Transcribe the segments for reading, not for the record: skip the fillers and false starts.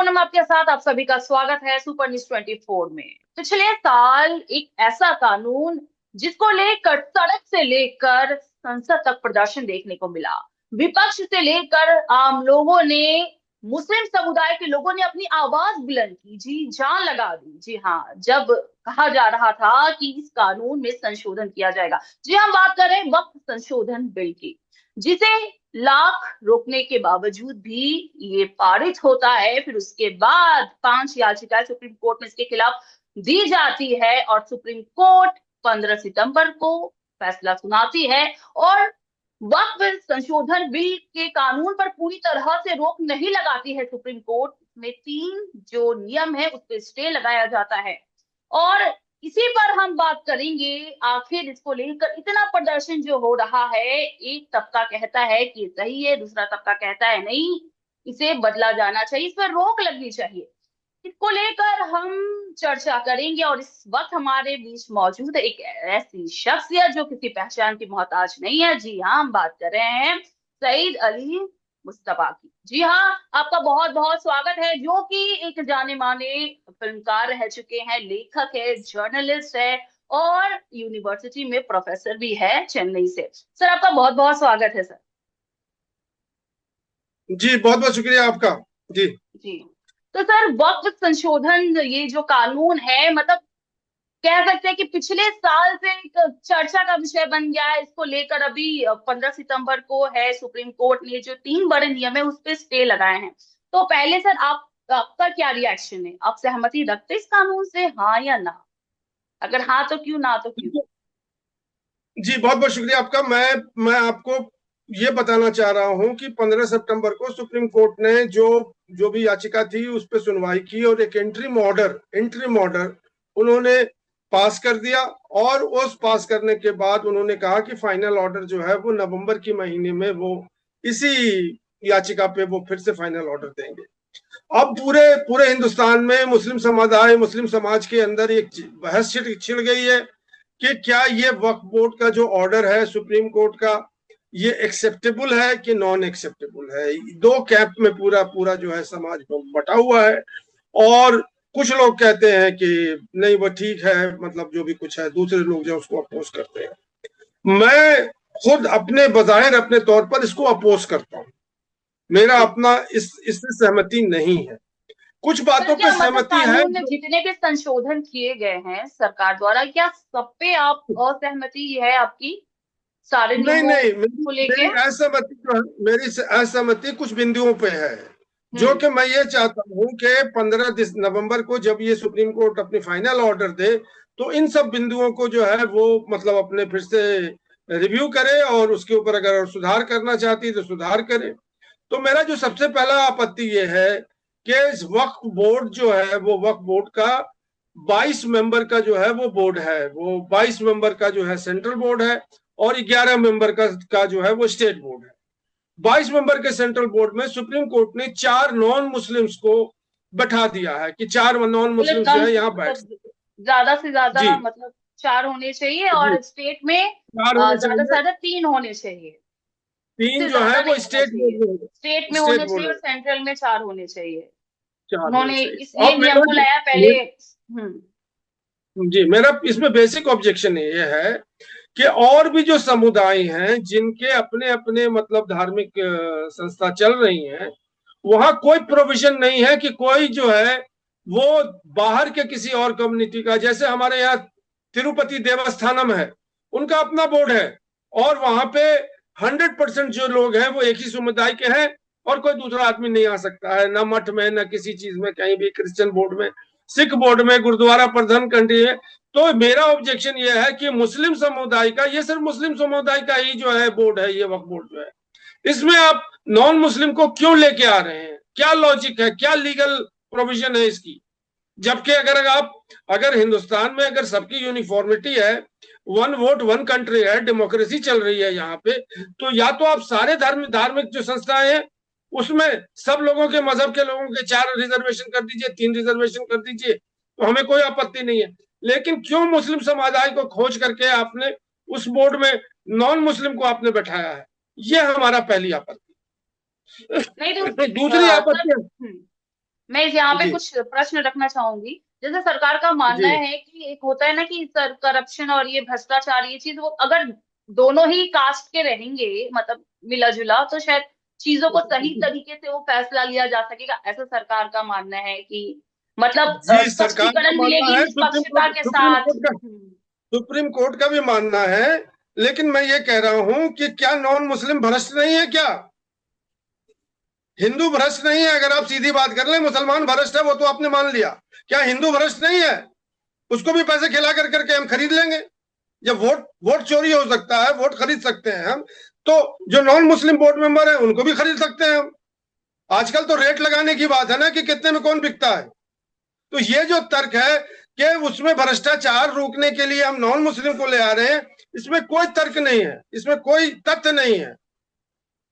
पूनम आपके साथ आप सभी का स्वागत है सुपर न्यूज 24 में। पिछले साल एक ऐसा कानून जिसको लेकर सड़क से लेकर संसद तक प्रदर्शन देखने को मिला। विपक्ष से लेकर आम लोगों ने, मुस्लिम समुदाय के लोगों ने अपनी आवाज बुलंद की, जी जान लगा दी। जी हाँ, जब कहा जा रहा था कि इस कानून में संशोधन किया जाएगा। जी हम बात कर रहे हैं वक्फ संशोधन बिल की, जिसे लाख रोकने के बावजूद भी ये पारित होता है। फिर उसके बाद 5 याचिकाएं सुप्रीम कोर्ट में इसके खिलाफ दी जाती है और सुप्रीम कोर्ट 15 सितंबर को फैसला सुनाती है। और वक्फ संशोधन बिल के कानून पर पूरी तरह से रोक नहीं लगाती है सुप्रीम कोर्ट में। 3 जो नियम है उस पर स्टे लगाया जाता है। और इसी पर हम बात करेंगे, आखिर इसको लेकर इतना प्रदर्शन जो हो रहा है। एक तबका कहता है कि सही है, दूसरा तबका कहता है नहीं, इसे बदला जाना चाहिए, इस पर रोक लगनी चाहिए। इसको लेकर हम चर्चा करेंगे और इस वक्त हमारे बीच मौजूद है एक ऐसी शख्सियत जो किसी पहचान की मोहताज नहीं है। जी हाँ, हम बात कर रहे हैं सईद अली मुस्तफा की। जी हाँ, आपका बहुत बहुत स्वागत है, जो कि एक जाने माने फिल्मकार रह चुके हैं, लेखक है, जर्नलिस्ट है और यूनिवर्सिटी में प्रोफेसर भी है चेन्नई से। सर आपका बहुत बहुत स्वागत है सर। जी बहुत बहुत शुक्रिया आपका। जी जी, तो सर वक्फ संशोधन ये जो कानून है, मतलब कह सकते हैं कि पिछले साल से एक चर्चा का विषय बन गया है। इसको लेकर अभी 15 सितंबर को है, सुप्रीम कोर्ट ने जो 3 बड़े नियम है उस पे स्टे लगाए हैं। तो पहले सर आपका क्या रिएक्शन है? आप सहमति रखते हैं इस कानून से, हाँ या ना? अगर हाँ तो क्यों, ना तो क्यों? जी बहुत बहुत शुक्रिया आपका। मैं आपको ये बताना चाह रहा हूं कि 15 सितंबर को सुप्रीम कोर्ट ने जो जो भी याचिका थी उस पर सुनवाई की और एक इंटरिम ऑर्डर उन्होंने पास कर दिया। और उस पास करने के बाद उन्होंने कहा कि फाइनल ऑर्डर जो है वो नवंबर की महीने में वो इसी याचिका पे वो फिर से फाइनल ऑर्डर देंगे। अब पूरे पूरे हिंदुस्तान में मुस्लिम समाज के अंदर एक बहस छिड़ गई है कि क्या ये वक्फ बोर्ड का जो ऑर्डर है सुप्रीम कोर्ट का, ये एक्सेप्टेबल है कि नॉन एक्सेप्टेबल है। दो कैंप में पूरा पूरा जो है समाज बटा हुआ है। और कुछ लोग कहते हैं कि नहीं वो ठीक है, मतलब जो भी कुछ है, दूसरे लोग जो उसको अपोज करते हैं। मैं खुद अपने बजाहिर अपने तौर पर इसको अपोज करता हूँ। मेरा जी अपना इससे सहमति नहीं है। कुछ सर, बातों क्या पे मतलब सहमति है। कानून में जितने भी संशोधन किए गए हैं सरकार द्वारा, क्या सब पे आप असहमति है आपकी, सारे नहीं नियमों नहीं, मेरी को लेके? मेरी असहमति जो है, मेरी असहमति कुछ बिंदुओं पे है। जो हम्म। कि मैं ये चाहता हूं कि 15 नवंबर को जब ये सुप्रीम कोर्ट अपनी फाइनल ऑर्डर दे तो इन सब बिंदुओं को जो है वो मतलब अपने फिर से रिव्यू करे और उसके ऊपर अगर सुधार करना चाहती है तो सुधार करे। तो मेरा जो सबसे पहला आपत्ति ये है कि इस वक्फ बोर्ड जो है वो वक्फ बोर्ड का 22 मेंबर का जो है वो बोर्ड है। वो 22 मेंबर का जो है सेंट्रल बोर्ड है और 11 मेंबर का जो है वो स्टेट बोर्ड है। 22 मेंबर के सेंट्रल बोर्ड में सुप्रीम कोर्ट ने 4 नॉन मुस्लिम्स को बैठा दिया है कि 4 नॉन मतलब मुस्लिम्स जो कम, है यहाँ बैठ मतलब सकते। ज्यादा से जी ज्यादा, मतलब 4 होने चाहिए जी, और स्टेट में 4 होने ज्यादा से चाहिए। ज्यादा 3 होने चाहिए, 3 इससे जो है ज्यादा वो नहीं होना स्टेट चाहिए। बोर्ड में, स्टेट में स्टेट होने बोर्ड चाहिए और में सेंट्रल में 4 होने चाहिए। 4 होने उन्होंने चाहिए। ये अब नियम को लाया पहले। हम्म। जी मेरा इसमें बेसिक ऑब्जेक्शन ये है कि और भी जो समुदाय हैं जिनके अपने अपने मतलब धार्मिक संस्था चल रही हैं, वहां कोई प्रोविजन नहीं है कि कोई जो है वो बाहर के किसी और कम्युनिटी का, जैसे हमारे यहाँ तिरुपति देवस्थानम है, उनका अपना बोर्ड है और वहां पे 100% जो लोग हैं वो एक ही समुदाय के हैं और कोई दूसरा आदमी नहीं आ सकता है, ना मठ में ना किसी चीज में, कहीं भी क्रिश्चियन बोर्ड में, सिख बोर्ड में, गुरुद्वारा प्रधान कंट्री में। तो मेरा ऑब्जेक्शन ये है कि मुस्लिम समुदाय का, ये सिर्फ मुस्लिम समुदाय का ही जो है बोर्ड है, ये वक्फ बोर्ड जो है, इसमें आप नॉन मुस्लिम को क्यों लेके आ रहे हैं? क्या लॉजिक है, क्या लीगल प्रोविजन है इसकी? जबकि अगर हिंदुस्तान में अगर सबकी यूनिफॉर्मिटी है, वन वोट वन कंट्री है, डेमोक्रेसी चल रही है यहाँ पे, तो या तो आप सारे धार्मिक जो संस्थाएं हैं उसमें सब लोगों के मजहब के लोगों के 4 रिजर्वेशन कर दीजिए, 3 रिजर्वेशन कर दीजिए, तो हमें कोई आपत्ति नहीं है। लेकिन क्यों मुस्लिम समुदाय को खोज करके आपने उस बोर्ड में नॉन मुस्लिम को आपने बैठाया है? ये हमारा पहली आपत्ति। नहीं तो दूसरी सर, आपत्ति, मैं यहाँ पे जी कुछ प्रश्न रखना चाहूंगी। जैसे सरकार का मानना जी है कि एक होता है ना कि सर करप्शन और ये भ्रष्टाचार ये चीज वो अगर दोनों ही कास्ट के रहेंगे मतलब मिला जुला तो शायद चीजों को सही तरीके से वो फैसला लिया जा सकेगा, ऐसा सरकार का मानना है कि मतलब जी, सरकार का स्पष्टीकरण मानना मिलेगी है, निष्पक्षता के साथ। सुप्रीम कोर्ट का भी मानना है। लेकिन मैं ये कह रहा हूं कि क्या नॉन मुस्लिम भ्रष्ट नहीं है क्या? हिंदू भ्रष्ट नहीं है? अगर आप सीधी बात कर लें, मुसलमान भ्रष्ट है वो तो आपने मान लिया, क्या हिंदू भ्रष्ट नहीं है? उसको भी पैसे खिला कर करके हम खरीद लेंगे। जब वोट वोट चोरी हो सकता है, वोट खरीद सकते हैं हम, तो जो नॉन मुस्लिम बोर्ड मेंबर है उनको भी खरीद सकते हैं हम। आजकल तो रेट लगाने की बात है ना कि कितने में कौन बिकता है। तो ये जो तर्क है कि उसमें भ्रष्टाचार रोकने के लिए हम नॉन मुस्लिम को ले आ रहे हैं, इसमें कोई तर्क नहीं है, इसमें कोई तथ्य नहीं है।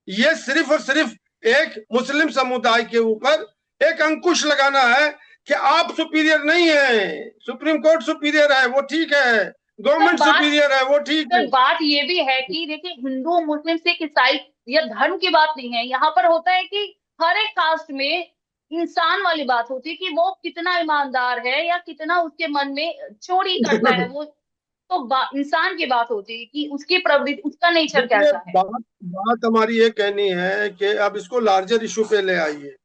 ये सिर्फ और सिर्फ एक मुस्लिम समुदाय के ऊपर एक अंकुश लगाना है कि आप सुपीरियर नहीं है, सुप्रीम कोर्ट सुपीरियर है वो ठीक है, सर गवर्नमेंट बात सुपीरियर है वो ठीक है। सर बात ये भी है कि देखिए हिंदू मुस्लिम सिख ईसाई या धर्म की बात नहीं है, यहाँ पर होता है कि हर एक कास्ट में इंसान वाली बात होती है कि वो कितना ईमानदार है या कितना उसके मन में चोरी करता है वो। तो इंसान की बात होती है कि उसकी प्रवृत्ति उसका नेचर देखिए, कैसा है। बात बात हमारी ये कहनी है कि अब इसको लार्जर इशू पे ले आइए।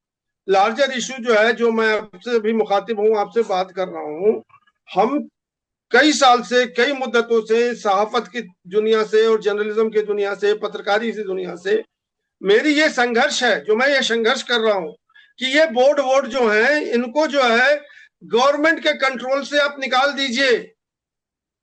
लार्जर इशू जो है, जो मैं आपसे भी मुखातिब हूँ, आपसे बात कर रहा हूँ, हम कई साल से, कई मुद्दतों से सहाफत की दुनिया से और जर्नलिज्म की दुनिया से, पत्रकारी की दुनिया से मेरी ये संघर्ष है, जो मैं ये संघर्ष कर रहा हूँ कि ये बोर्ड वोट जो है इनको जो है गवर्नमेंट के कंट्रोल से आप निकाल दीजिए,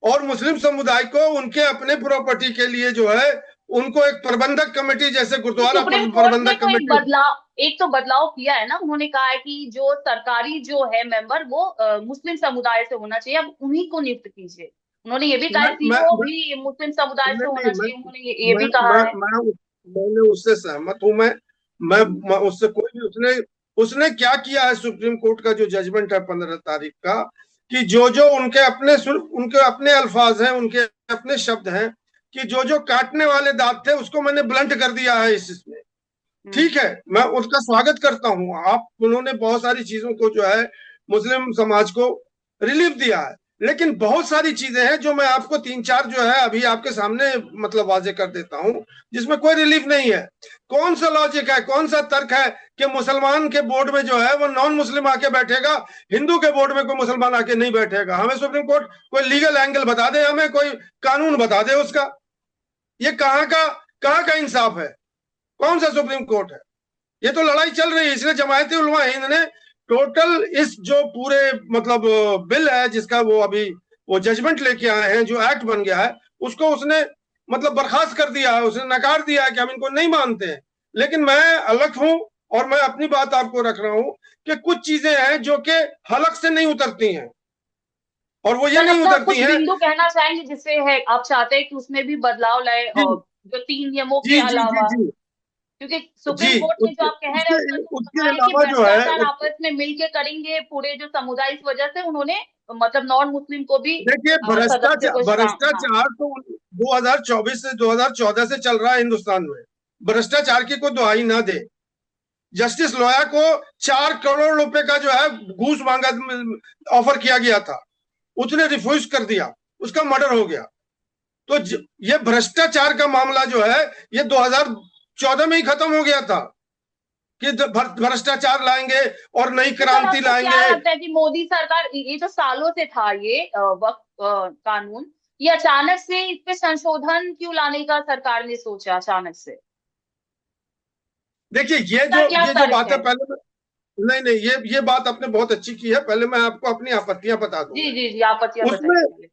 और मुस्लिम समुदाय को उनके अपने प्रॉपर्टी के लिए जो है उनको एक प्रबंधक कमेटी, जैसे तो गुरुद्वारा सुप्रीम कोर्ट ने प्रबंधक तो कमेटी। एक तो बदलाव किया है ना, उन्होंने कहा है कि जो सरकारी जो है मेंबर वो मुस्लिम समुदाय से होना चाहिए, अब उन्हीं को नियुक्त कीजिए। उन्होंने ये भी कहा मैं है मैं सीईओ मैं भी मुस्लिम समुदाय से नहीं होना नहीं मैं चाहिए, उन्होंने ये मैं भी कहा मैं, है। मैं मैंने उससे सहमत हूं। मैं उससे कोई भी, उसने उसने क्या किया है, सुप्रीम कोर्ट का जो जजमेंट है 15 तारीख का, कि जो जो उनके अपने अल्फाज हैं, उनके अपने शब्द हैं, कि जो जो काटने वाले दांत थे उसको मैंने ब्लंट कर दिया है इसमें। हम्म। ठीक है, मैं उसका स्वागत करता हूं। आप उन्होंने बहुत सारी चीजों को जो है मुस्लिम समाज को रिलीफ दिया है, लेकिन बहुत सारी चीजें हैं जो मैं आपको तीन चार जो है अभी आपके सामने मतलब वाजे कर देता हूं, जिसमें कोई रिलीफ नहीं है। कौन सा लॉजिक है, कौन सा तर्क है कि मुसलमान के बोर्ड में जो है वो नॉन मुस्लिम आके बैठेगा, हिंदू के बोर्ड में कोई मुसलमान आके नहीं बैठेगा? हमें सुप्रीम कोर्ट कोई लीगल एंगल बता दे, हमें कोई कानून बता दे उसका। ये कहाँ का इंसाफ है? कौन सा सुप्रीम कोर्ट है? ये तो लड़ाई चल रही है, इसलिए जमायत उलमा हिंद ने टोटल इस जो पूरे मतलब बिल है जिसका वो अभी वो जजमेंट लेके आए हैं, जो एक्ट बन गया है, उसको उसने मतलब बर्खास्त कर दिया है, उसने नकार दिया है कि हम इनको नहीं मानते हैं। लेकिन मैं अलग हूं, और मैं अपनी बात आपको रख रहा हूं कि कुछ चीजें हैं जो कि हलक से नहीं उतरती हैं, और वो ये सर नहीं अपना उतरती कुछ हैं। बिंदु कहना चाहेंगे जिससे है आप चाहते हैं कि उसमें भी बदलाव लाए जी और जो 3 नियमों के जी जी जी अलावा, जी क्योंकि जी सुप्रीम कोर्ट में जो उसके आप कह रहे हैं उसके उसमें तो उसके कहा है कि अलावा जो है भ्रष्टाचार आपस में मिलके करेंगे पूरे जो समुदाय, इस वजह से उन्होंने मतलब नॉन मुस्लिम को भी देखिए, सदस्य भ्रष्टाचार को हाँ। भ्रष्टाचार तो 2024 से 2014 से चल रहा है हिंदुस्तान में। भ्रष्टाचार की कोई दुहाई ना दे। जस्टिस लोया को 4 करोड़ रुपए का जो है घूस मांगा, ऑफर किया गया था, उसने रिफ्यूज कर दिया, उसका मर्डर हो गया। तो ये भ्रष्टाचार का मामला जो है ये 2014 में ही खत्म हो गया था कि भ्रष्टाचार लाएंगे और नई तो सर क्रांति आपको क्या लाएंगे। लगता है कि मोदी सरकार ये जो सालों से था ये वक्त कानून, ये अचानक से इस पे संशोधन क्यों लाने का सरकार ने सोचा अचानक से? देखिए, इसका क्या ये जो तर्क बात है, है? पहले नहीं नहीं, ये बात आपने बहुत अच्छी की है। पहले मैं आपको अपनी आपत्तियां बता दूं। जी मैं जी जी, आपत्तियां उसमें, बताइए पहले।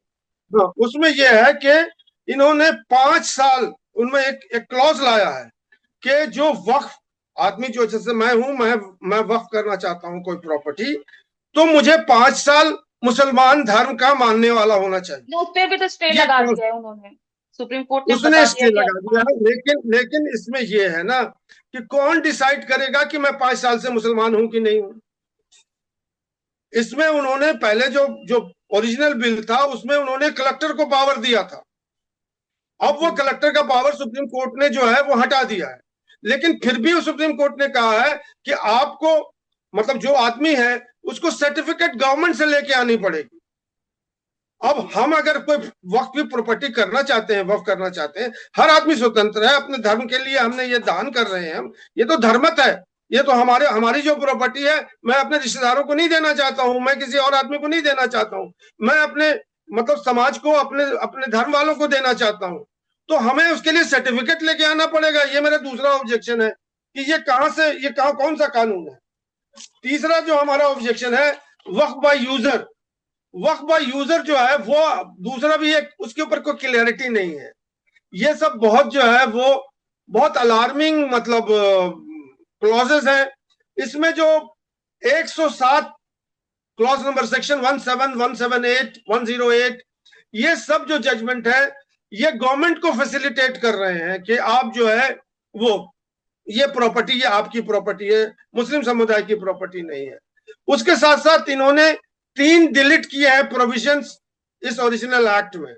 हाँ, उसमें यह है कि इन्होंने 5 साल, उनमें एक क्लॉज लाया है कि जो वक्फ आदमी, जो जैसे मैं हूं, मैं वक्फ करना चाहता हूं कोई प्रॉपर्टी, तो मुझे 5 साल मुसलमान धर्म का मानने वाला होना चाहिए। तो उस पे भी तो स्टे ये लगा क्लॉज दिया है उन्होंने, सुप्रीम कोर्ट ने उसने बता दिया स्टे कि लगा दिया हाँ। है। लेकिन इसमें यह है ना कि कौन डिसाइड करेगा कि मैं 5 साल से मुसलमान हूं कि नहीं हूं? इसमें उन्होंने पहले जो जो ओरिजिनल बिल था उसमें उन्होंने कलेक्टर को पावर दिया था। अब वो हम्म। कलेक्टर का पावर सुप्रीम कोर्ट ने जो है वो हटा दिया है। लेकिन फिर भी सुप्रीम कोर्ट ने कहा है कि आपको मतलब जो आदमी है उसको सर्टिफिकेट गवर्नमेंट से लेके आनी पड़ेगी। अब हम अगर कोई वक्फ की प्रॉपर्टी करना चाहते हैं, वक्फ करना चाहते हैं, हर आदमी स्वतंत्र है अपने धर्म के लिए, हमने ये दान कर रहे हैं हम, ये तो धर्मत है, ये तो हमारी जो प्रॉपर्टी है, मैं अपने रिश्तेदारों को नहीं देना चाहता हूं, मैं किसी और आदमी को नहीं देना चाहता हूं, मैं अपने मतलब समाज को, अपने अपने धर्म वालों को देना चाहता हूं। तो हमें उसके लिए सर्टिफिकेट लेके आना पड़ेगा। ये मेरा दूसरा ऑब्जेक्शन है कि ये कहां से, ये कहां, कौन सा कानून है। तीसरा जो हमारा ऑब्जेक्शन है, Waqf by user. Waqf by user जो है वो दूसरा भी एक, उसके ऊपर कोई क्लियरिटी नहीं है। ये सब बहुत जो है वो बहुत अलार्मिंग मतलब क्लॉजेस हैं इसमें। जो 107 क्लॉज नंबर सेक्शन 17, 178, 108, ये सब जो जजमेंट है ये गवर्नमेंट को फैसिलिटेट कर रहे हैं कि आप जो है वो, ये प्रॉपर्टी, ये आपकी प्रॉपर्टी है, मुस्लिम समुदाय की प्रॉपर्टी नहीं है। उसके साथ साथ इन्होंने 3 डिलीट किए हैं प्रोविजंस इस ओरिजिनल एक्ट में,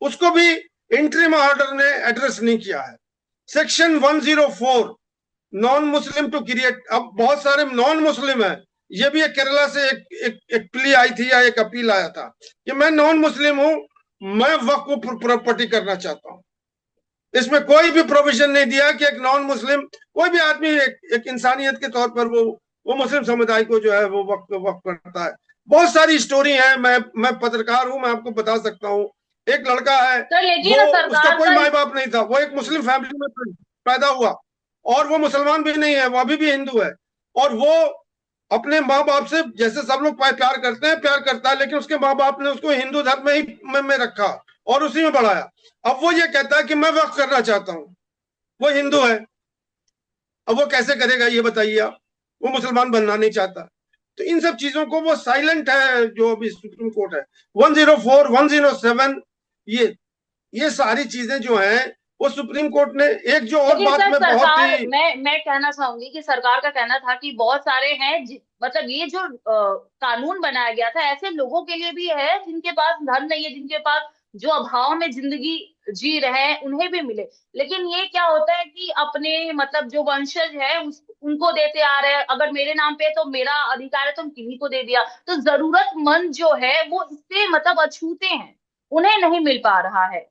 उसको भी इंटरिम ऑर्डर ने एड्रेस नहीं किया है। Section 104, non Muslim to create. अब बहुत सारे नॉन मुस्लिम है, ये भी एक केरला से एक प्ली आई थी या एक अपील आया था कि मैं नॉन मुस्लिम हूं, मैं वक्फ प्रॉपर्टी करना चाहता हूं। इसमें कोई भी प्रोविजन नहीं दिया कि एक नॉन मुस्लिम कोई भी आदमी एक इंसानियत के तौर पर वो मुस्लिम समुदाय को जो है वो वक्फ करता है। बहुत सारी स्टोरी है, मैं पत्रकार हूं, मैं आपको बता सकता हूँ। एक लड़का है, तो लेकिन वो उसका सरकार कोई का माँ बाप नहीं था, वो एक मुस्लिम फैमिली में पैदा हुआ, और वो मुसलमान भी नहीं है, वो अभी भी हिंदू है, और वो अपने माँ बाप से जैसे सब लोग प्यार करते हैं, प्यार करता है, लेकिन उसके माँ बाप ने उसको हिंदू धर्म में ही में रखा और उसी में बढ़ाया। अब वो ये कहता है कि मैं वक्फ करना चाहता हूं, वो हिंदू है, अब वो कैसे करेगा ये बताइए आप, वो मुसलमान बनना नहीं चाहता। तो इन सब चीजों को वो साइलेंट है, जो अभी सुप्रीम कोर्ट है 104, 107, ये सारी चीजें जो हैं वो सुप्रीम कोर्ट ने, एक जो और लेकिन बात सर में बहुत सरकार, ही, मैं कहना चाहूंगी कि सरकार का कहना था कि बहुत सारे हैं मतलब ये जो कानून बनाया गया था ऐसे लोगों के लिए भी है जिनके पास धन नहीं है, जिनके पास जो अभाव में जिंदगी जी रहे हैं उन्हें भी मिले। लेकिन ये क्या होता है कि अपने मतलब जो वंशज है उनको देते आ रहे हैं, अगर मेरे नाम पे है तो मेरा अधिकार है तो किन्हीं को दे दिया, तो जरूरतमंद जो है वो इससे मतलब अछूते हैं, उन्हें नहीं मिल पा रहा है।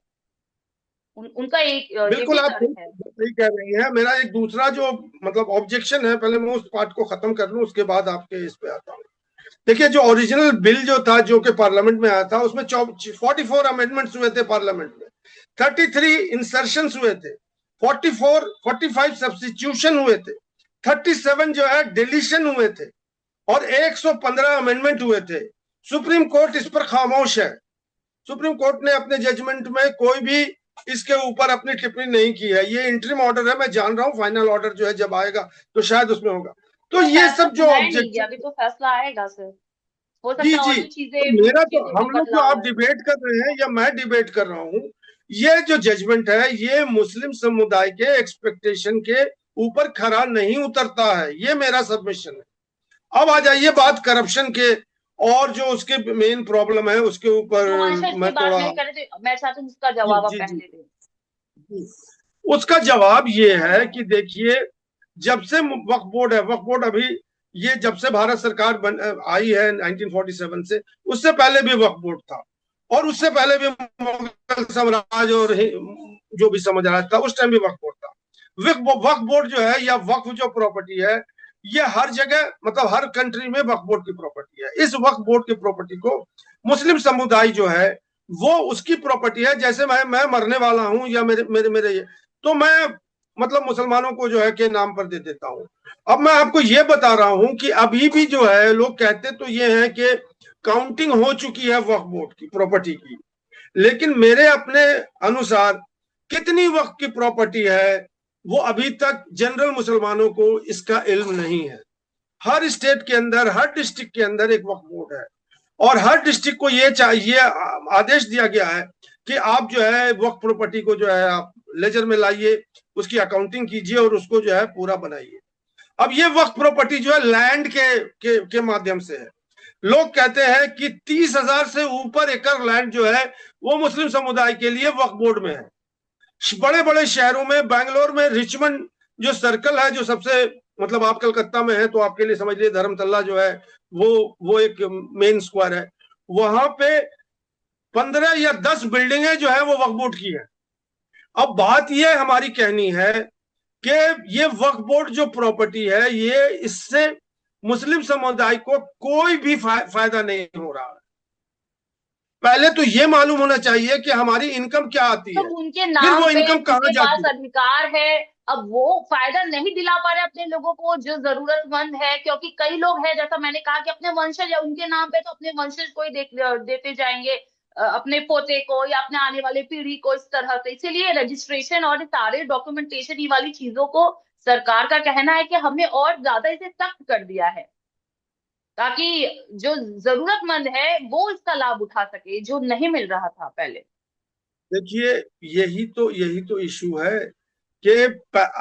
उनका एक ये बिल्कुल भी आप तर्क सही है। सही कह रही हैं। मेरा एक दूसरा जो मतलब ऑब्जेक्शन है, पहले मैं उस पार्ट को खत्म कर लूं, उसके बाद आपके इस पे आता हूँ। देखिए, जो ओरिजिनल बिल जो था, जो कि पार्लियामेंट में आया था, उसमें 44 अमेंडमेंट्स हुए थे पार्लियामेंट में, 33 इंसर्शन हुए थे, 45 सब्स्टिट्यूशन हुए थे, 37 जो है डिलीशन हुए थे, और 115 अमेंडमेंट हुए थे। सुप्रीम कोर्ट इस पर खामोश है। सुप्रीम कोर्ट ने अपने जजमेंट में कोई भी इसके ऊपर अपनी टिप्पणी नहीं की है। ये इंटरिम ऑर्डर है, मैं जान रहा हूँ, फाइनल ऑर्डर जो है जब आएगा तो शायद उसमें होगा। तो तो ये फैसला सब तो जो है नहीं, ऑब्जेक्शन, अभी तो फैसला आएगा सर, हो जी सकता है और जी, भी तो चीजें मेरा तो, चीजों में हम लोग जो बदलाव आप आए। डिबेट कर रहे हैं या मैं डिबेट कर रहा हूँ, ये जो जजमेंट है ये मुस्लिम समुदाय के एक्सपेक्टेशन के ऊपर खरा नहीं उतरता है, ये मेरा सबमिशन है। अब आ जाइए बात करप्शन के, और जो उसके मेन प्रॉब्लम है उसके ऊपर जो वंशज की मैं बात थोड़ा, नहीं कर रहे थे, मैं चाहती हूँ उसका जी जवाब आप जी जी पहले दें। जी। उसका जवाब ये है कि देखिए, जब से वक्फ बोर्ड है, वक्फ बोर्ड अभी ये जब से भारत सरकार आई है 1947 से, उससे पहले भी वक्फ बोर्ड था, और उससे पहले भी मुगल साम्राज्य और जो भी साम्राज्य था उस टाइम भी वक्फ बोर्ड था। वक्फ बोर्ड जो है या वक्फ जो प्रॉपर्टी है, ये हर जगह मतलब हर कंट्री में वक्फ बोर्ड की प्रॉपर्टी है। इस वक्फ बोर्ड की प्रॉपर्टी को मुस्लिम समुदाय जो है वो उसकी प्रॉपर्टी है। जैसे मैं मरने वाला हूं या मेरे मेरे मेरे ये, तो मैं मतलब मुसलमानों को जो है के नाम पर दे देता हूं। अब मैं आपको ये बता रहा हूं कि अभी भी जो है लोग कहते तो ये है कि काउंटिंग हो चुकी है वक्फ बोर्ड की प्रॉपर्टी की, लेकिन मेरे अपने अनुसार कितनी वक्त की प्रॉपर्टी है वो अभी तक जनरल मुसलमानों को इसका इल्म नहीं है। हर स्टेट के अंदर, हर डिस्ट्रिक्ट के अंदर एक वक्फ बोर्ड है, और हर डिस्ट्रिक्ट को ये चाहिए, आदेश दिया गया है कि आप जो है वक्फ प्रॉपर्टी को जो है आप लेजर में लाइए, उसकी अकाउंटिंग कीजिए और उसको जो है पूरा बनाइए। अब ये वक्फ प्रॉपर्टी जो है लैंड के माध्यम से है। लोग कहते हैं कि 30,000 से ऊपर एकड़ लैंड जो है वो मुस्लिम समुदाय के लिए वक्फ बोर्ड में है। बड़े बड़े शहरों में, बैंगलोर में रिचमंड जो सर्कल है, जो सबसे मतलब आप कलकत्ता में हैं तो आपके लिए समझ लीजिए धर्मतल्ला जो है वो एक मेन स्क्वायर है, वहां पे 15 या 10 बिल्डिंगें जो है वो वक्फ बोर्ड की है। अब बात यह हमारी कहनी है कि ये वक्फ बोर्ड जो प्रॉपर्टी है, ये इससे मुस्लिम समुदाय को कोई भी फायदा नहीं हो रहा है। पहले तो ये मालूम होना चाहिए कि हमारी इनकम क्या आती तो है, उनके फिर नाम वो पे इनकम कहाँ उनके पास जाती है। अधिकार है। अब वो फायदा नहीं दिला पा रहे अपने लोगों को जो जरूरतमंद है, क्योंकि कई लोग हैं, जैसा मैंने कहा कि अपने वंशज है उनके नाम पे, तो अपने वंशज को ही देते जाएंगे, अपने पोते को या अपने आने वाले पीढ़ी को, इस तरह से। इसीलिए रजिस्ट्रेशन और सारे डॉक्यूमेंटेशन ये वाली चीजों को सरकार का कहना है कि हमने और ज्यादा इसे सख्त कर दिया है, ताकि जो जरूरतमंद है वो इसका लाभ उठा सके, जो नहीं मिल रहा था पहले। देखिए, यही तो इशू है कि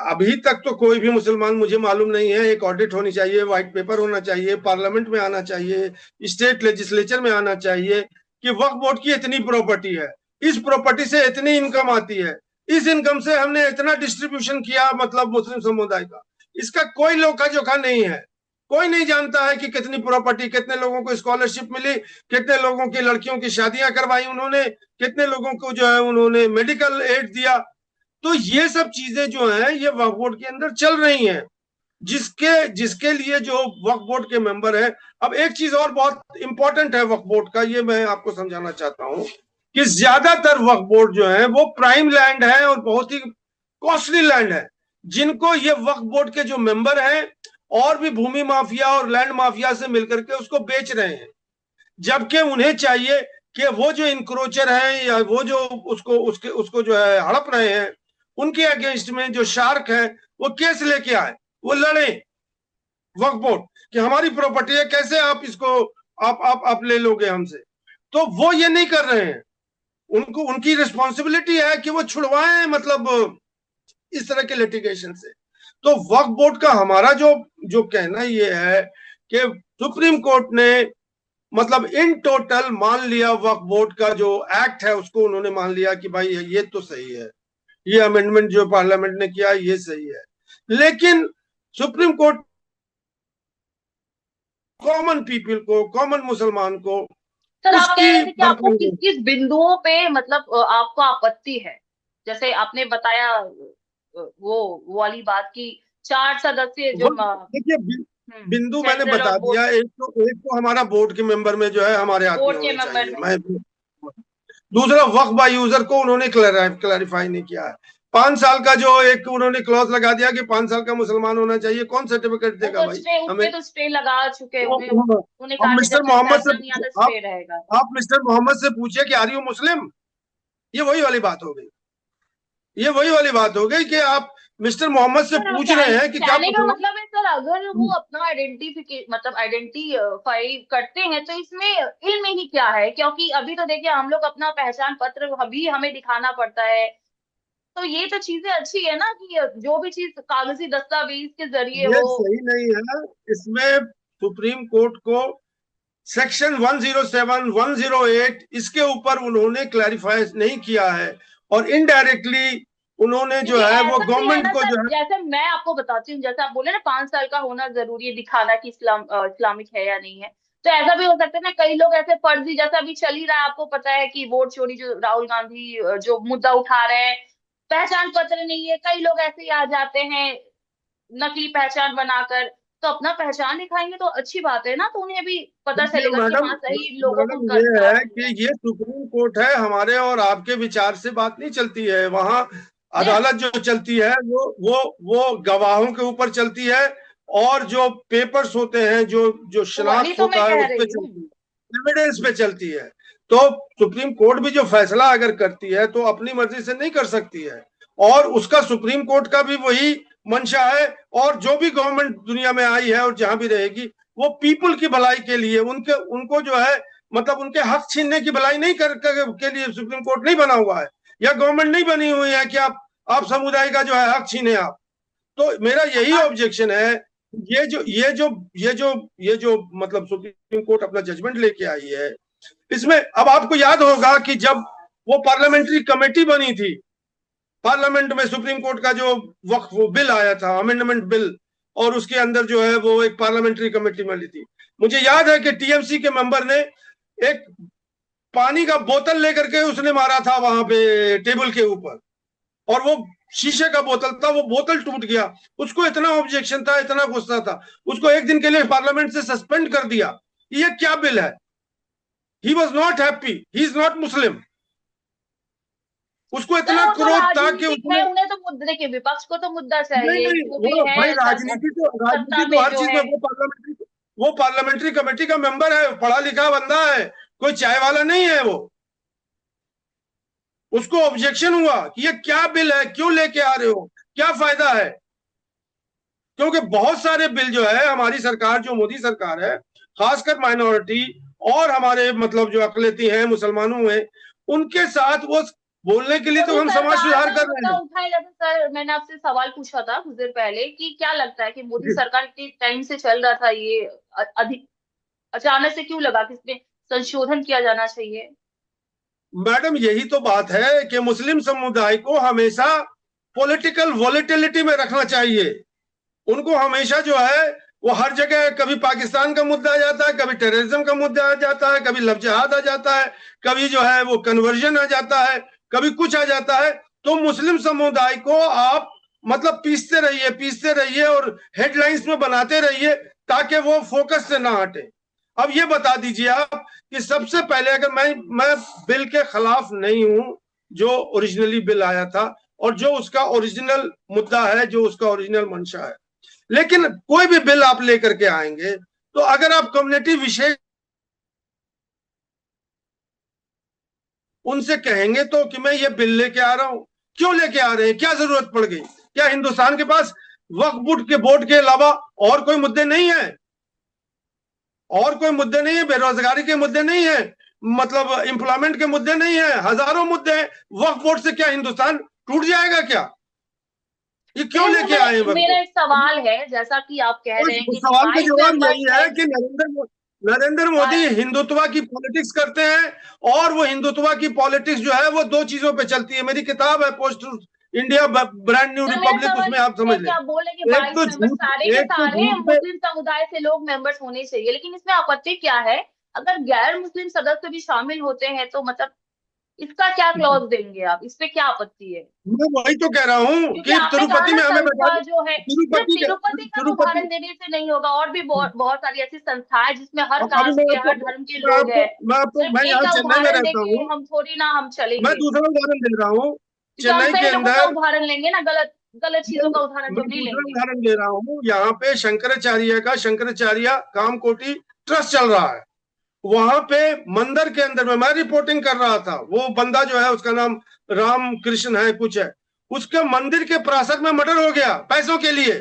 अभी तक तो कोई भी मुसलमान, मुझे मालूम नहीं है, एक ऑडिट होनी चाहिए, व्हाइट पेपर होना चाहिए, पार्लियामेंट में आना चाहिए, स्टेट लेजिस्लेचर में आना चाहिए कि वक्फ बोर्ड की इतनी प्रॉपर्टी है, इस प्रॉपर्टी से इतनी इनकम आती है, इस इनकम से हमने इतना डिस्ट्रीब्यूशन किया मतलब मुस्लिम समुदाय का। इसका कोई लोका जोखा नहीं है। कोई नहीं जानता है कि कितनी प्रॉपर्टी, कितने लोगों को स्कॉलरशिप मिली, कितने लोगों की लड़कियों की शादियां करवाई उन्होंने, कितने लोगों को जो है उन्होंने मेडिकल एड दिया। तो ये सब चीजें जो है ये वक्फ बोर्ड के अंदर चल रही हैं, जिसके जिसके लिए जो वक्फ बोर्ड के मेंबर है। अब एक चीज और बहुत इंपॉर्टेंट है वक्फ बोर्ड का, ये मैं आपको समझाना चाहता हूं कि ज्यादातर वक्फ बोर्ड जो है वो प्राइम लैंड है और बहुत ही कॉस्टली लैंड है, जिनको ये वक्फ बोर्ड के जो मेंबर हैं और भी भूमि माफिया और लैंड माफिया से मिलकर के उसको बेच रहे हैं। जबकि उन्हें चाहिए कि वो जो इंक्रोचर है या वो जो उसको जो है हड़प रहे हैं, उनके अगेंस्ट में जो शार्क है वो केस लेके आए, वो लड़े वक्फ बोर्ड कि हमारी प्रॉपर्टी है, कैसे आप इसको आप ले लोगे हमसे। तो वो ये नहीं कर रहे हैं। उनको उनकी रिस्पॉन्सिबिलिटी है कि वो छुड़वाएं मतलब इस तरह के लिटिगेशन से। तो वक्फ बोर्ड का हमारा जो जो कहना ये है कि सुप्रीम कोर्ट ने मतलब इन टोटल मान लिया, वक्फ बोर्ड का जो एक्ट है उसको उन्होंने मान लिया कि भाई ये तो सही है, ये अमेंडमेंट जो पार्लियामेंट ने किया ये सही है। लेकिन सुप्रीम कोर्ट कॉमन पीपल को, कॉमन मुसलमान को सर, आप कह उसकी रहे थे कि आपको भरपाई किस नहीं। किस बिंदुओं पे मतलब आपको आपत्ति है? जैसे आपने बताया वो वाली बात की 4 सदस्य जो देखिए, बिंदु मैंने सेंट्रल और बता बोर्ड दिया। एक तो हमारा बोर्ड के मेंबर में जो है हमारे आदमी बोर्ड के होने मेंबर चाहिए, में। मैं। दूसरा, वक्फ बाय यूजर को उन्होंने क्लैरिफाई नहीं किया है। 5 साल का जो एक उन्होंने क्लॉज लगा दिया कि 5 साल का मुसलमान होना चाहिए, कौन सर्टिफिकेट वो देगा तो भाई स्टे, हमें। उसपे तो स्टे लगा चुके हैं, उन्हें तो उन्हें अब कहा कि जब मिस्टर तक मोहम्मद फैसला नहीं से आता आप स्टे रहेगा। आप मिस्टर मोहम्मद से पूछिए कि आर यू मुस्लिम। ये वही वाली बात हो गई, ये वही वाली बात हो गई कि आप मिस्टर मोहम्मद से सर, पूछ रहे हैं कि क्या कहने का मुसलमान। मतलब है सर, अगर वो अपना आइडेंटिफाई करते हैं तो इसमें इल्म ही क्या है? क्योंकि अभी तो देखिए, हम लोग अपना पहचान पत्र अभी हमें दिखाना पड़ता है। तो ये तो चीजें अच्छी है ना कि जो भी चीज कागजी दस्तावेज के जरिए ये हो। सही नहीं है। इसमें सुप्रीम कोर्ट को सेक्शन 107, 108 इसके ऊपर उन्होंने क्लैरिफाई नहीं किया है, और इनडायरेक्टली उन्होंने जो क्योंकि है वो ऐसा भी है गवर्नमेंट ना को सर, जो है। जैसे मैं आपको बताती हूँ, जैसे आप बोले ना 5 साल का होना जरूरी है दिखाना कि इस्लामिक है या नहीं है। तो ऐसा भी हो सकता है ना, कई लोग ऐसे फर्जी, जैसा अभी चल ही रहा है, आपको पता है कि वोट चोरी जो राहुल गांधी जो मुद्दा उठा रहे हैं, पहचान पत्र नहीं है, कई लोग ऐसे ही आ जाते हैं नकली पहचान बनाकर। तो अपना पहचान दिखाएंगे तो अच्छी बात है ना, तो उन्हें भी पता ये चलेगा कि मैडम, हाँ, सही लोगों को मैडम उनका ये अधिकार है मिल रहा कि है। ये सुप्रीम कोर्ट है, हमारे और आपके विचार से बात नहीं चलती है वहां। नहीं, अदालत जो चलती है वो गवाहों के ऊपर चलती है, और जो पेपर्स होते हैं, जो जो तो वही शनाख्त तो मैं होता है कह उस पे रही हूँ। चलती है, एविडेंस पे चलती है। तो सुप्रीम कोर्ट भी जो फैसला अगर करती है तो अपनी मर्जी से नहीं कर सकती है, और उसका सुप्रीम कोर्ट का भी वही मंशा है। और जो भी गवर्नमेंट दुनिया में आई है और जहां भी रहेगी, वो पीपुल की भलाई के लिए, उनके उनको जो है मतलब उनके हक छीनने की भलाई नहीं के लिए सुप्रीम कोर्ट नहीं बना हुआ है, या गवर्नमेंट नहीं बनी हुई है कि आप समुदाय का जो है हक छीने आप। तो मेरा यही हाँ, ऑब्जेक्शन है। ये जो मतलब सुप्रीम कोर्ट अपना जजमेंट लेके आई है, इसमें अब आपको याद होगा कि जब वो पार्लियामेंट्री कमेटी बनी थी, पार्लियामेंट में सुप्रीम कोर्ट का जो वक्फ बिल आया था, अमेंडमेंट बिल, और उसके अंदर जो है वो एक पार्लियामेंट्री कमेटी में ली थी। मुझे याद है कि टीएमसी के मेंबर ने एक पानी का बोतल लेकर के उसने मारा था वहां पे टेबल के ऊपर, और वो शीशे का बोतल था, वो बोतल टूट गया। उसको इतना ऑब्जेक्शन था, इतना गुस्सा था, उसको एक दिन के लिए पार्लियामेंट से सस्पेंड कर दिया। ये क्या बिल है? He was not happy, he is not Muslim. उसको सर इतना वो तो क्रोध था कि राजनीतिक है, उसने, उन्हें तो मुद्दे, देखिए विपक्ष को तो मुद्दा नहीं चाहिए, नहीं, जो भी वो भाई है राजनीति तो, सत्ता राजनीति तो में हर जो चीज में, है। वो पार्लियामेंट्री कमेटी का मेंबर है, पढ़ा लिखा बंदा है, कोई चाय वाला नहीं है वो। उसको ऑब्जेक्शन हुआ कि ये क्या बिल है, क्यों लेके आ रहे हो, क्या फायदा है? क्योंकि बहुत सारे बिल जो है हमारी सरकार, जो मोदी सरकार है, खासकर माइनॉरिटी और हमारे मतलब जो अकलियती हैं, मुसलमानों में, उनके साथ वो बोलने के लिए तो मोदी हम समाज सरकार सुधार का कर रहे मुद्दा हैं। उठाया जाता है। सर मैंने आपसे सवाल पूछा था कुछ देर पहले कि क्या लगता है कि मोदी जी। सरकार के टाइम से चल रहा था ये, अधिक अचानक से क्यों लगा कि इसमें संशोधन किया जाना चाहिए? मैडम यही तो बात है कि मुस्लिम समुदाय को हमेशा पॉलिटिकल वॉलेटिलिटी में रखना चाहिए। उनको हमेशा जो है वो हर जगह, कभी पाकिस्तान का मुद्दा आ जाता है, कभी टेररिज्म का मुद्दा आ जाता है, कभी लव जिहाद आ जाता है, कभी जो है वो कन्वर्जन आ जाता है, कभी कुछ आ जाता है। तो मुस्लिम समुदाय को आप मतलब पीसते रहिए और हेडलाइंस में बनाते रहिए, ताकि वो फोकस से ना हटे। अब ये बता दीजिए आप कि सबसे पहले, अगर मैं बिल के खिलाफ नहीं हूं जो ओरिजिनली बिल आया था और जो उसका ओरिजिनल मुद्दा है, जो उसका ओरिजिनल मंशा है, लेकिन कोई भी बिल आप लेकर के आएंगे तो अगर आप कम्युनिटी विशेष उनसे कहेंगे तो कि मैं ये बिल लेके आ रहा हूं, क्यों लेके आ रहे हैं, क्या जरूरत पड़ गई? क्या हिंदुस्तान के पास वक्फ बोर्ड के अलावा और कोई मुद्दे नहीं है? और कोई मुद्दे नहीं है? बेरोजगारी के मुद्दे नहीं है? मतलब एम्प्लॉयमेंट के मुद्दे नहीं है? हजारों मुद्दे हैं। वक्फ बोर्ड से क्या हिंदुस्तान टूट जाएगा क्या? ये क्यों चलिए लेके आए वक्फ मेरा बोर्ड? एक सवाल है, जैसा कि आप कह रहे हैं उस कि जो सवाल का 22 जवाब यही मेंबर्स है हैं। कि नरेंद्र मोदी हिंदुत्व की पॉलिटिक्स करते हैं, और वो हिंदुत्व की पॉलिटिक्स जो है वो दो चीजों पे चलती है। मेरी किताब है post India brand new sir मैं रिपब्लिक, समझ उसमें आप रही समझ हूँ कि लें। आप बोल रहे हैं कि एक 22 तो मेंबर्स झूठ, सारे के एक तो सारे झूठ पे, मुस्लिम समुदाय से लोग मेंबर्स होने चाहिए, लेकिन इसमें आपत्ति क्या है? अगर गैर मुस्लिम सदस्य भी शामिल होते हैं तो मतलब इसका क्या क्लॉज देंगे आप? इस पे क्या आपत्ति है? मैं वही तो कह रहा हूँ क्योंकि कि आपने कहा तिरुपति ना में हमें बता संस्था दें, जो है, सिर्फ तिरुपति का तिरुपति, उदाहरण देने से नहीं होगा, और भी बहुत बहुत सारी ऐसी संस्थाएं जिसमें हर अभी कास्ट के, हर धर्म के लोग हैं। सिर्फ मैं एक यहाँ का चेन्नई में उदाहरण रहता देके हूँ, हम थोड़ी ना हम मैं चलेंगे, दूसरा उदाहरण दे रहा हूँ। क्योंकि हम चेन्नई के सही लोगों का अंदर उदाहरण लेंगे ना, गलत गलत चीजों का उदाहरण तो मैं नहीं दूसरा लेंगे। उदाहरण दे रहा हूँ। यहाँ पे शंकराचार्य का शंकराचार्य कामकोटि ट्रस्ट चल रहा है। वहां पे मंदिर के अंदर में मैं रिपोर्टिंग कर रहा था। वो बंदा जो है उसका नाम राम कृष्ण है कुछ है, उसके मंदिर के प्रासाद में मर्डर हो गया पैसों के लिए।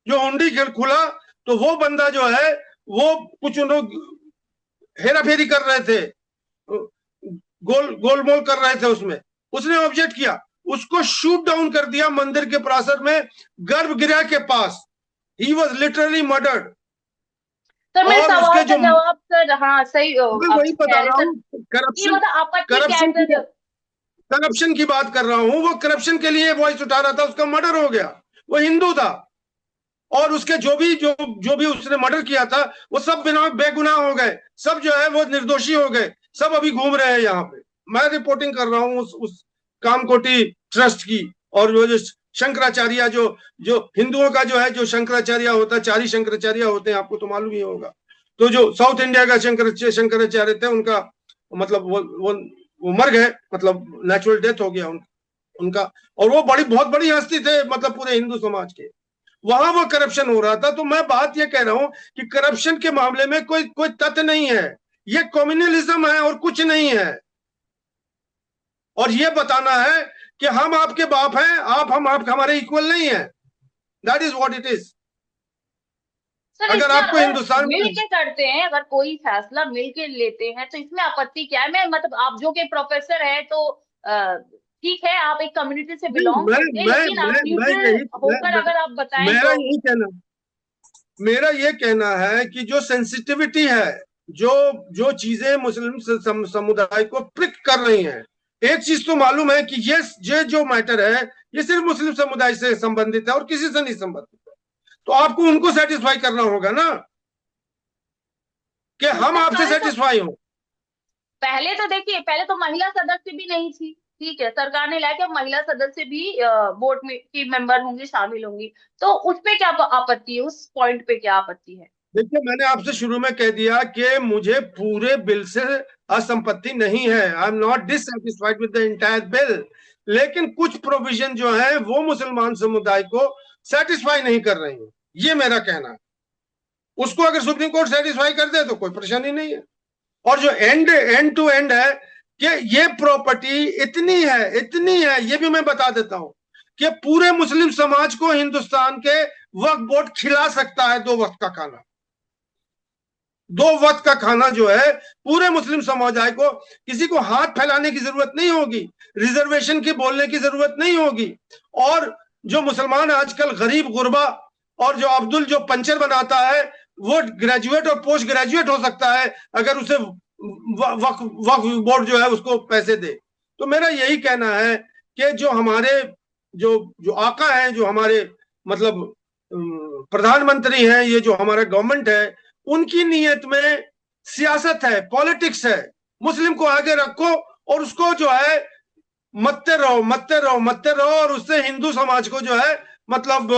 जो हुंडी खुला तो वो बंदा जो है वो कुछ लोग हेरा फेरी कर रहे थे, गोलमोल कर रहे थे उसमें। उसने ऑब्जेक्ट किया, उसको शूट डाउन कर दिया मंदिर के प्रासाद में, गर्भगृह के पास। He was literally murdered. Sir मेरे और सवाल उसके का जो, जवाब, सर हाँ सही मैं आप वही कह बता रहे रहा सर, हूँ, ये करप्शन, मतलब आपत्ति क्या है करप्शन की सर? करप्शन की बात कर रहा हूँ। वो करप्शन के लिए वॉइस उठा रहा था, उसका मर्डर हो गया। वो हिंदू था, और उसके जो भी उसने मर्डर किया था वो सब बिना बेगुनाह हो गए, सब जो है वो निर्दोषी हो गए, सब अभी घूम रहे हैं यहाँ पे। मैं रिपोर्टिंग कर रहा हूँ उस कामकोटि ट्रस्ट की। और वो जो शंकराचार्य, जो हिंदुओं का जो है, जो शंकराचार्य होता है, 4 ही शंकराचार्य होते हैं, आपको तो मालूम ही होगा। तो जो साउथ इंडिया का शंकराचार्य थे, उनका मतलब वो मर गए, मतलब नेचुरल डेथ हो गया उनका। और वो बहुत बड़ी हस्ती थे, मतलब पूरे हिंदू समाज के। वहां वो करप्शन हो रहा था। तो मैं बात ये कह रहा हूं कि करप्शन के मामले में कोई कोई तथ्य नहीं है, ये कम्युनलिज्म है और कुछ नहीं है। और ये बताना है कि हम आपके बाप हैं, आप हमारे इक्वल नहीं है। That is what it is. Sir अगर इसमें आपको अगर हिंदुस्तान मिल में, के करते हैं, अगर कोई फैसला मिल के लेते हैं तो इसमें आपत्ति क्या है? मैं मतलब आप जो के प्रोफेसर है तो ठीक है, आप एक कम्युनिटी से नहीं, बिलोंग करते हैं, लेकिन आप मैं न्यूट्रल यही होकर अगर आप बताएं मेरा तो। यही कहना, मेरा ये कहना है कि जो सेंसिटिविटी है, जो जो चीजें मुस्लिम समुदाय को प्रिक कर रही हैं, एक चीज तो मालूम है कि ये जो मैटर है ये सिर्फ मुस्लिम समुदाय से संबंधित है और किसी से नहीं संबंधित है। तो आपको उनको सेटिस्फाई करना होगा ना, कि तो हम सर आपसे सेटिस्फाई हों। पहले तो देखिए, पहले तो महिला सदस्य भी नहीं थी। ठीक है, सरकार ने लाया कि अब महिला सदस्य भी बोर्ड में की मेंबर होंगी, शामिल होंगी। तो उस पे क्या आपत्ति है, उस पॉइंट पे क्या आपत्ति है? देखिए, मैंने आपसे शुरू में कह दिया कि मुझे पूरे बिल से असंपत्ति नहीं है। I am not dissatisfied with the entire bill, लेकिन कुछ प्रोविजन जो है वो मुसलमान समुदाय को सेटिस्फाई नहीं कर रही है, ये मेरा कहना है। उसको अगर सुप्रीम कोर्ट सेटिस्फाई कर दे तो कोई परेशानी नहीं है। और जो एंड टू एंड है, कि ये प्रॉपर्टी इतनी है, ये भी मैं बता देता हूं कि पूरे मुस्लिम समाज को हिंदुस्तान के वक्फ बोर्ड खिला सकता है 2 वक्त का खाना। 2 वक्त का खाना जो है पूरे मुस्लिम समुदाय को, किसी को हाथ फैलाने की जरूरत नहीं होगी, रिजर्वेशन की बोलने की जरूरत नहीं होगी। और जो मुसलमान आजकल गरीब गुरबा, और जो अब्दुल जो पंचर बनाता है, वो ग्रेजुएट और पोस्ट ग्रेजुएट हो सकता है अगर उसे वक्फ वक्फ बोर्ड जो है उसको पैसे दे। तो मेरा यही कहना है कि जो हमारे जो जो आका हैं, जो हमारे मतलब प्रधानमंत्री हैं, ये जो हमारा गवर्नमेंट है, उनकी नीयत में सियासत है, पॉलिटिक्स है। मुस्लिम को आगे रखो और उसको जो है मत्ते रहो और उससे हिंदू समाज को जो है मतलब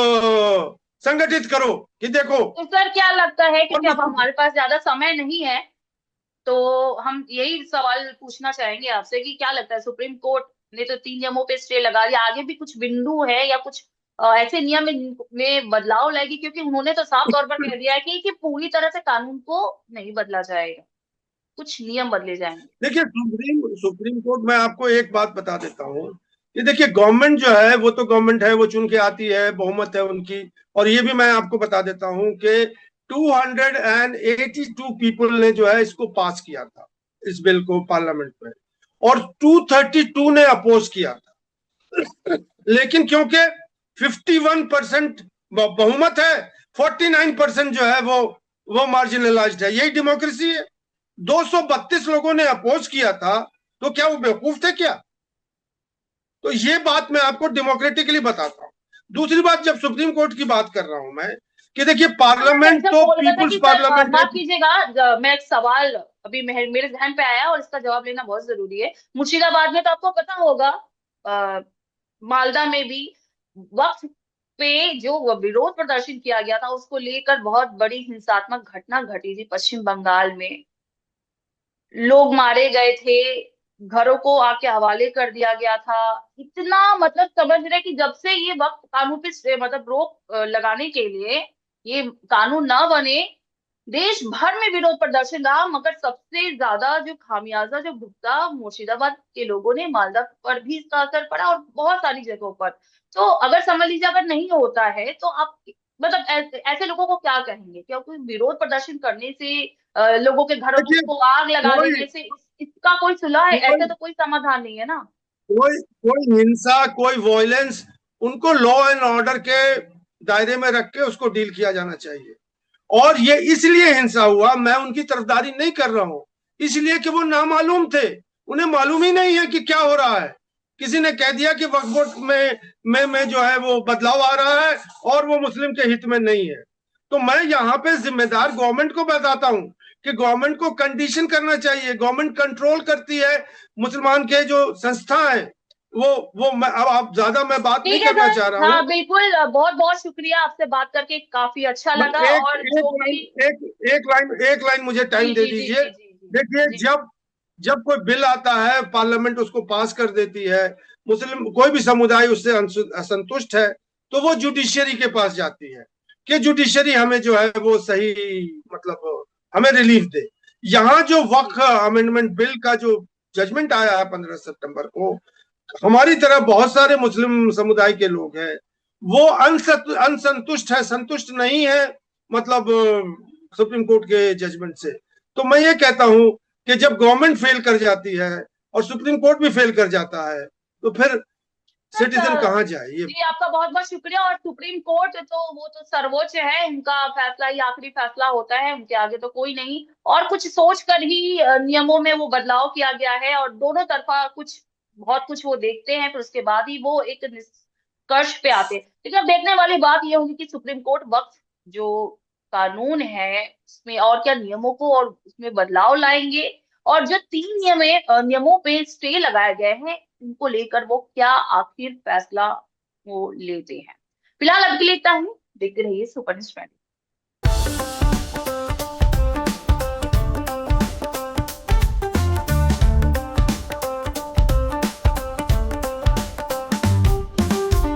संगठित करो कि देखो। तो सर क्या लगता है, और क्योंकि अब हमारे पास ज्यादा समय नहीं है, तो हम यही सवाल पूछना चाहेंगे आपसे कि क्या लगता है, सुप्रीम कोर्ट ने तो 3 नियमों पे स्टे लगा दिया, आगे भी कुछ बिंदु है या कुछ ऐसे नियम में बदलाव लाएगी? क्योंकि उन्होंने तो साफ तौर पर कह दिया है कि पूरी तरह से कानून को नहीं बदला जाएगा, कुछ नियम बदले जाएंगे। देखिए, सुप्रीम कोर्ट, मैं आपको एक बात बता देता हूँ कि देखिए, गवर्नमेंट जो है वो तो गवर्नमेंट है, वो चुन के आती है, बहुमत है उनकी। और ये भी मैं आपको बता देता हूँ कि 282 पीपल ने जो है इसको पास किया था, इस बिल को पार्लियामेंट में, और 232 ने अपोज किया था। लेकिन क्योंकि 51% बहुमत है, 49% जो है वो मार्जिनलाइज्ड है, यही डेमोक्रेसी है। 232 लोगों ने अपोज किया था, तो क्या वो बेवकूफ थे क्या? तो ये बात मैं आपको डेमोक्रेटिकली बताता हूँ। दूसरी बात, जब सुप्रीम कोर्ट की बात कर रहा हूं मैं, कि देखिए, हाँ, मैं पार्लियामेंट ऐसा तो बोल रहा था पीपुल्स कि सर पार्लियामेंट है। माफ कीजिएगा, मैं एक सवाल अभी मेरे ध्यान पे आया और इसका जवाब लेना बहुत जरूरी है। मुर्शिदाबाद में तो आपको पता होगा, अ, मालदा में भी वक्फ पे जो विरोध प्रदर्शन किया गया था, उसको लेकर बहुत बड़ी हिंसात्मक घटना घटी थी पश्चिम बंगाल में। लोग मारे गए थे, घरों को आके हवाले कर दिया गया था। इतना मतलब समझ रहे कि जब से ये वक्त कानून पे मतलब रोक लगाने के लिए ये कानून ना बने, देश भर में विरोध प्रदर्शन रहा, मगर सबसे ज्यादा जो खामियाजा जो भुगता मुर्शिदाबाद के लोगों ने, मालदा पर भी इसका असर पड़ा और बहुत सारी जगहों पर। तो अगर समझ लीजिए, अगर नहीं होता है तो आप मतलब ऐसे लोगों को क्या कहेंगे? क्या कोई विरोध प्रदर्शन करने से, लोगों के घरों देखिए, को आग लगा कोई देने से इसका कोई सुलह है? ऐसा कोई तो कोई समाधान नहीं है ना। कोई कोई हिंसा, कोई वॉयलेंस, उनको लॉ एंड ऑर्डर के दायरे में रख के उसको डील किया जाना चाहिए। और ये इसलिए हिंसा हुआ, मैं उनकी तरफदारी नहीं कर रहा हूं, इसलिए कि वो नामालूम थे, उन्हें मालूम ही नहीं है कि क्या हो रहा है। किसी ने कह दिया कि वक्फ बोर्ड में जो है वो बदलाव आ रहा है और वो मुस्लिम के हित में नहीं है। तो मैं यहाँ पे जिम्मेदार गवर्नमेंट को बताता हूँ कि गवर्नमेंट को कंडीशन करना चाहिए। गवर्नमेंट कंट्रोल करती है मुसलमान के जो संस्था है, वो अब आप ज्यादा मैं बात नहीं ठीक है करना सर, चाह रहा हूँ। हाँ बिल्कुल, बहुत बहुत शुक्रिया, आपसे बात करके काफी अच्छा मैं लगा। एक और एक जो लाइन भी एक लाइन मुझे जी टाइम दे जी जी दीजिए। जी जी जी देखिए, जी जब जब कोई बिल आता है, पार्लियामेंट उसको पास कर देती है, मुस्लिम कोई भी समुदाय उससे असंतुष्ट है, तो वो जुडिशियरी के पास जाती है कि जुडिशियरी हमें जो है वो सही मतलब हमें रिलीफ दे। यहाँ जो वक्फ जी अमेंडमेंट बिल का जो जजमेंट आया है 15 सितंबर को, हमारी तरह बहुत सारे मुस्लिम समुदाय के लोग हैं, वो अनसंतुष्ट है, संतुष्ट नहीं है मतलब सुप्रीम कोर्ट के जजमेंट से। तो मैं ये कहता हूं कि जब गवर्नमेंट फेल कर जाती है और सुप्रीम कोर्ट भी फेल कर जाता है, तो फिर सिटीजन सर, कहाँ जाए ये। जी आपका बहुत बहुत शुक्रिया। और सुप्रीम कोर्ट तो वो तो सर्वोच्च है, उनका फैसला ही आखिरी फैसला होता है, उनके आगे तो कोई नहीं। और कुछ सोच कर ही नियमों में वो बदलाव किया गया है, और दोनों तरफा कुछ बहुत कुछ वो देखते हैं, फिर उसके बाद ही वो एक निष्कर्ष पे आते। लेकिन अब देखने वाली बात ये होगी कि सुप्रीम कोर्ट वक्फ जो कानून है उसमें और क्या नियमों को और उसमें बदलाव लाएंगे, और जो 3 नियमों पे स्टे लगाए गए हैं उनको लेकर वो क्या आखिर फैसला वो लेते हैं। फिलहाल अब के लिए इतना ही। देखते रहिए सुपर न्यूज़ 20।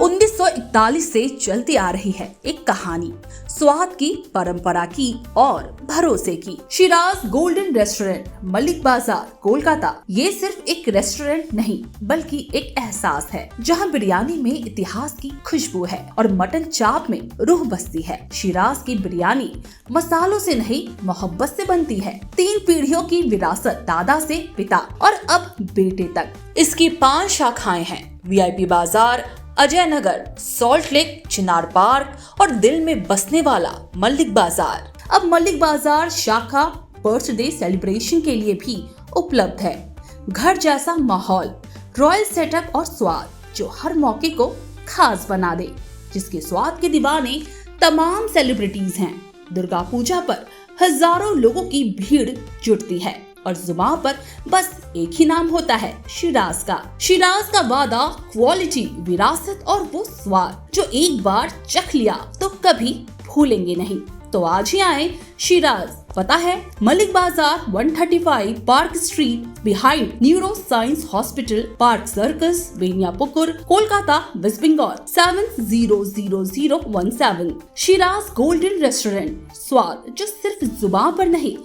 उन्नीस 1941 से चलती आ रही है एक कहानी, स्वाद की, परंपरा की और भरोसे की। शिराज गोल्डन रेस्टोरेंट, मलिक बाजार, कोलकाता। ये सिर्फ एक रेस्टोरेंट नहीं बल्कि एक एहसास है, जहां बिरयानी में इतिहास की खुशबू है और मटन चाप में रूह बसती है। शिराज की बिरयानी मसालों से नहीं, मोहब्बत से बनती है। 3 पीढ़ियों की विरासत, दादा से पिता और अब बेटे तक। इसकी 5 शाखाएं हैं, VIP बाजार, अजय नगर, सॉल्ट लेक, चिनार पार्क और दिल में बसने वाला मलिक बाजार। अब मलिक बाजार शाखा बर्थडे सेलिब्रेशन के लिए भी उपलब्ध है। घर जैसा माहौल, रॉयल सेटअप और स्वाद जो हर मौके को खास बना दे, जिसके स्वाद के दीवाने तमाम सेलिब्रिटीज हैं। दुर्गा पूजा पर हजारों लोगों की भीड़ जुटती है और जुबान पर बस एक ही नाम होता है, शिराज का। शिराज का वादा, क्वालिटी, विरासत और वो स्वाद जो एक बार चख लिया तो कभी भूलेंगे नहीं। तो आज ही आए शिराज। पता है Malik Bazar, 135 park street, behind neuro science hospital, park circus, Beniapukur, Kolkata, west Bengal 700017। Shiraz golden restaurant, स्वाद जो सिर्फ जुबान पर नहीं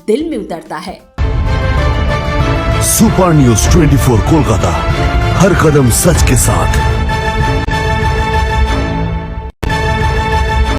दिल में उतरता है। सुपर न्यूज़ 24 कोलकाता, हर कदम सच के साथ।